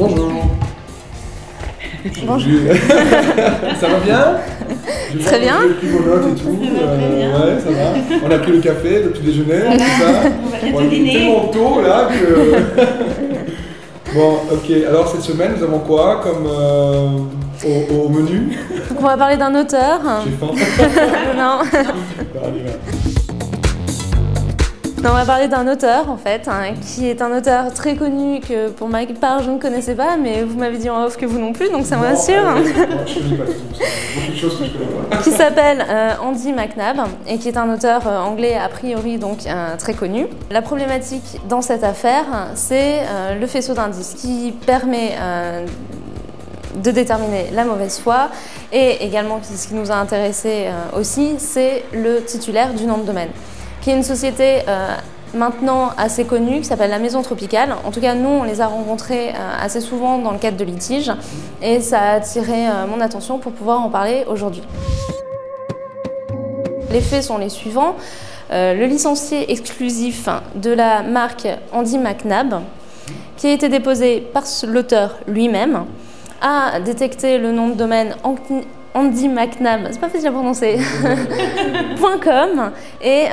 Bonjour. Bonjour. Ça va bien? Très bien. J'ai pris vos notes et tout. Ouais, ça va. On a pris le café, le petit déjeuner, tout ça. On va dîner. Tellement tôt là que... Bon, ok. Alors cette semaine, nous avons quoi comme au menu? Donc on va parler d'un auteur. J'ai faim. Non. Allez, va. Non, on va parler d'un auteur en fait, qui est un auteur très connu que pour ma part je ne connaissais pas, mais vous m'avez dit en off que vous non plus, donc ça me rassure. Non, je ne connais pas tout ça. Beaucoup de choses que je connais pas. Qui s'appelle Andy McNab et qui est un auteur anglais a priori donc très connu. La problématique dans cette affaire, c'est le faisceau d'indices qui permet de déterminer la mauvaise foi et également ce qui nous a intéressé aussi, c'est le titulaire du nom de domaine, qui est une société maintenant assez connue qui s'appelle la Maison Tropicale. En tout cas, nous, on les a rencontrés assez souvent dans le cadre de litiges et ça a attiré mon attention pour pouvoir en parler aujourd'hui. Les faits sont les suivants. Le licencié exclusif de la marque Andy McNab, qui a été déposé par l'auteur lui-même, a détecté le nom de domaine Andy McNab, c'est pas facile à prononcer, .com et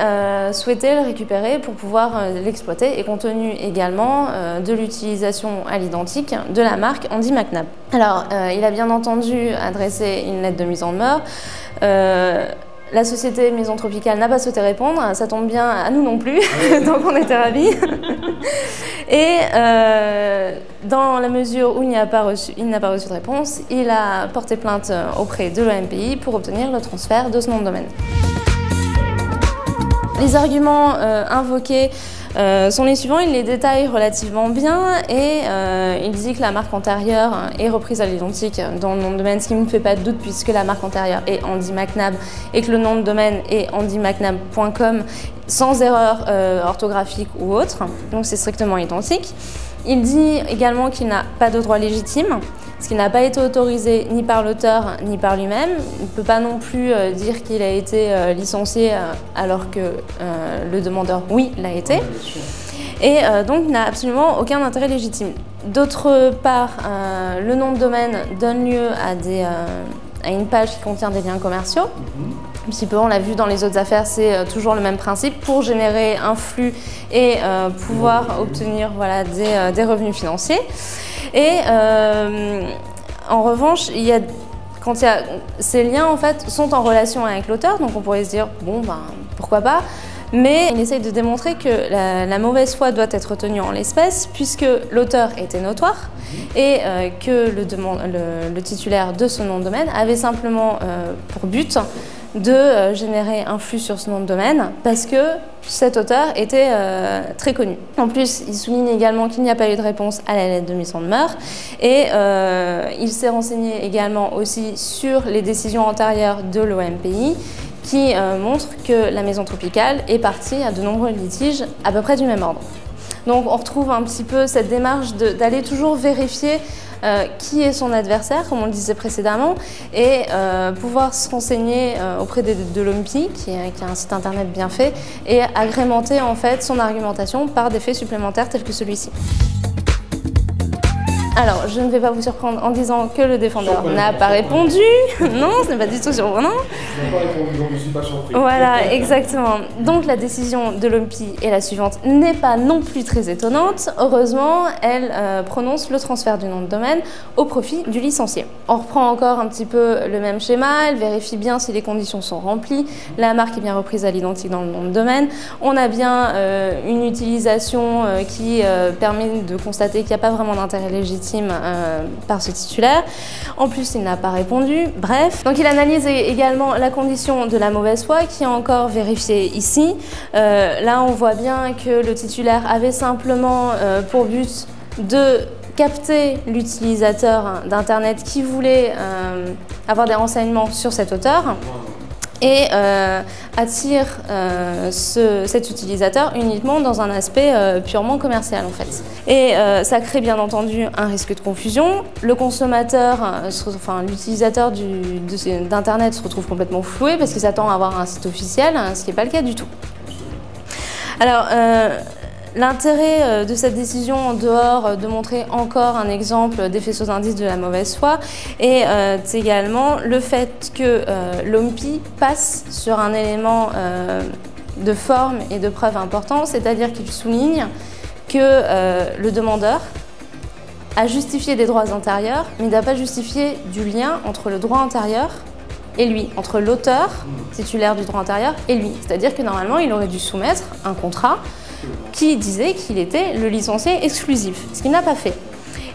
souhaitait le récupérer pour pouvoir l'exploiter et compte tenu également de l'utilisation à l'identique de la marque Andy McNab. Alors, il a bien entendu adressé une lettre de mise en demeure. La société Maison Tropicale n'a pas souhaité répondre, ça tombe bien, à nous non plus, donc on était ravis. Et dans la mesure où il n'a pas reçu de réponse, il a porté plainte auprès de l'OMPI pour obtenir le transfert de ce nom de domaine. Les arguments invoqués sont les suivants, il les détaille relativement bien et il dit que la marque antérieure est reprise à l'identique dans le nom de domaine, ce qui ne me fait pas de doute puisque la marque antérieure est Andy McNab et que le nom de domaine est andymcnab.com sans erreur orthographique ou autre, donc c'est strictement identique. Il dit également qu'il n'a pas de droit légitime, ce qui n'a pas été autorisé ni par l'auteur ni par lui-même. Il ne peut pas non plus dire qu'il a été licencié alors que le demandeur, oui, l'a été. Et donc il n'a absolument aucun intérêt légitime. D'autre part, le nom de domaine donne lieu à une page qui contient des liens commerciaux. Un petit peu, on l'a vu dans les autres affaires, c'est toujours le même principe pour générer un flux et pouvoir obtenir voilà, des revenus financiers. Et en revanche, ces liens en fait, sont en relation avec l'auteur, donc on pourrait se dire, bon, ben, pourquoi pas. Mais il essaye de démontrer que la mauvaise foi doit être retenue en l'espèce puisque l'auteur était notoire et que le titulaire de ce nom de domaine avait simplement pour but de générer un flux sur ce nom de domaine parce que cet auteur était très connu. En plus, il souligne également qu'il n'y a pas eu de réponse à la lettre de mise en demeure et il s'est renseigné également aussi sur les décisions antérieures de l'OMPI qui montre que la Maison Tropicale est partie à de nombreux litiges à peu près du même ordre. Donc on retrouve un petit peu cette démarche d'aller toujours vérifier qui est son adversaire, comme on le disait précédemment, et pouvoir se renseigner auprès de l'OMPI, qui a un site internet bien fait, et agrémenter en fait son argumentation par des faits supplémentaires tels que celui-ci. Alors, je ne vais pas vous surprendre en disant que le défendeur n'a pas répondu. Non, ce n'est pas du tout surprenant. Je n'ai pas répondu, donc je ne suis pas surpris. Voilà, exactement. Donc la décision de l'OMPI est la suivante, n'est pas non plus très étonnante. Heureusement, elle prononce le transfert du nom de domaine au profit du licencié. On reprend encore un petit peu le même schéma, elle vérifie bien si les conditions sont remplies, la marque est bien reprise à l'identique dans le nom de domaine, on a bien une utilisation qui permet de constater qu'il n'y a pas vraiment d'intérêt légitime par ce titulaire. En plus, il n'a pas répondu. Bref, donc il analyse également la condition de la mauvaise foi qui est encore vérifiée ici. Là, on voit bien que le titulaire avait simplement pour but de capter l'utilisateur d'Internet qui voulait avoir des renseignements sur cet auteur et attire cet utilisaut uniquement dans un aspect purement commercial en fait. Et ça crée bien entendu un risque de confusion. Le consommateur, enfin l'utilisateur d'Internet se retrouve complètement floué parce qu'il s'attend à avoir un site officiel, ce qui n'est pas le cas du tout. Alors, L'intérêt de cette décision, en dehors de montrer encore un exemple des faisceaux d'indices de la mauvaise foi, est également le fait que l'OMPI passe sur un élément de forme et de preuve important, c'est-à-dire qu'il souligne que le demandeur a justifié des droits antérieurs, mais n'a pas justifié du lien entre le droit antérieur et lui, entre l'auteur titulaire du droit antérieur et lui. C'est-à-dire que normalement, il aurait dû soumettre un contrat qui disait qu'il était le licencié exclusif, ce qu'il n'a pas fait.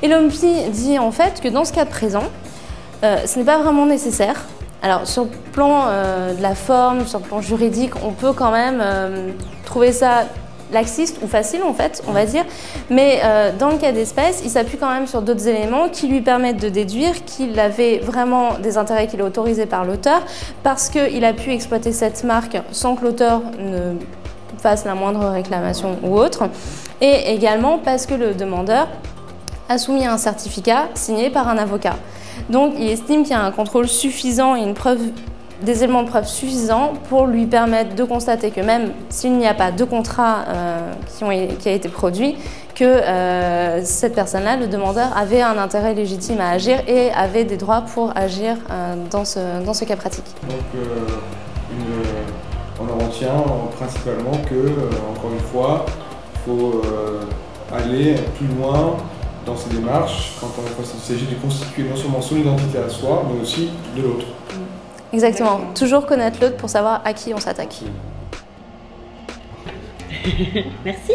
Et l'OMPI dit en fait que dans ce cas présent, ce n'est pas vraiment nécessaire. Alors sur le plan de la forme, sur le plan juridique, on peut quand même trouver ça laxiste ou facile en fait, on va dire, mais dans le cas d'espèce, il s'appuie quand même sur d'autres éléments qui lui permettent de déduire qu'il avait vraiment des intérêts qu'il est autorisé par l'auteur parce qu'il a pu exploiter cette marque sans que l'auteur ne fasse la moindre réclamation ou autre, et également parce que le demandeur a soumis un certificat signé par un avocat. Donc il estime qu'il y a un contrôle suffisant et des éléments de preuve suffisants pour lui permettre de constater que même s'il n'y a pas de contrat qui a été produit, que cette personne-là, le demandeur, avait un intérêt légitime à agir et avait des droits pour agir dans ce cas pratique. Donc on en retient principalement que, encore une fois, il faut aller plus loin dans ces démarches quand il s'agit de constituer non seulement son identité à soi, mais aussi de l'autre. Exactement. Toujours connaître l'autre pour savoir à qui on s'attaque. Merci.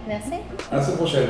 Merci. À la semaine prochaine.